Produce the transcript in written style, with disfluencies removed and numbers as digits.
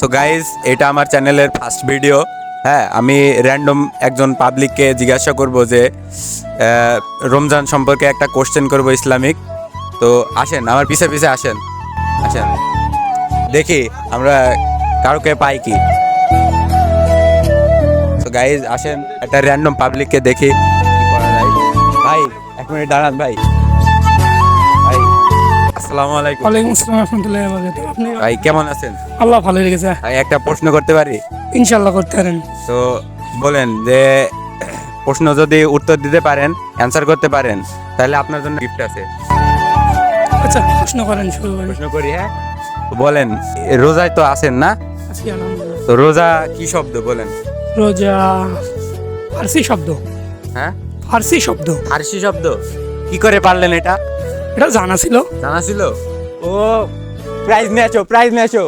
তো গাইজ, এটা আমার চ্যানেলের ফার্স্ট ভিডিও। হ্যাঁ, আমি র্যান্ডম একজন পাবলিককে জিজ্ঞাসা করব যে রমজান সম্পর্কে একটা কোশ্চেন করব ইসলামিক। তো আসেন, আমার পিছে পিছে আসেন, আসেন, দেখি আমরা কারোকে পাই কি। তো গাইজ আসেন, একটা র্যান্ডম পাবলিককে দেখি কি করা যায়। ভাই, এক মিনিট দাঁড়ান ভাই। ভাই, আসসালামু আলাইকুম। ওয়ালাইকুম আসসালাম রহমতুল্লাহি ওয়া বারাকাতুহু। আপনি ভাই কেমন আছেন? আল্লাহ ভালো রেখেছে, ভাই একটা প্রশ্ন করতে পারি? ইনশাল্লাহ করতে পারেন। তো বলেন যে প্রশ্ন যদি উত্তর দিতে পারেন, অ্যান্সার করতে পারেন, তাহলে আপনার জন্য গিফট আছে। আচ্ছা, প্রশ্ন করেন, শুরু করেন। প্রশ্ন করি, হ্যাঁ? তো বলেন, রোজায় তো আছেন না? আছি আলহামদুলিল্লাহ। তো রোজা কি শব্দ বলেন? রোজা ফার্সি শব্দ। হ্যাঁ, ফার্সি শব্দ। ফার্সি শব্দ। কি করে পারলেন এটা? এটা জানা ছিল। জানা ছিল? ও, প্রাইজ নিয়ে আসো, প্রাইজ নিয়ে আসো।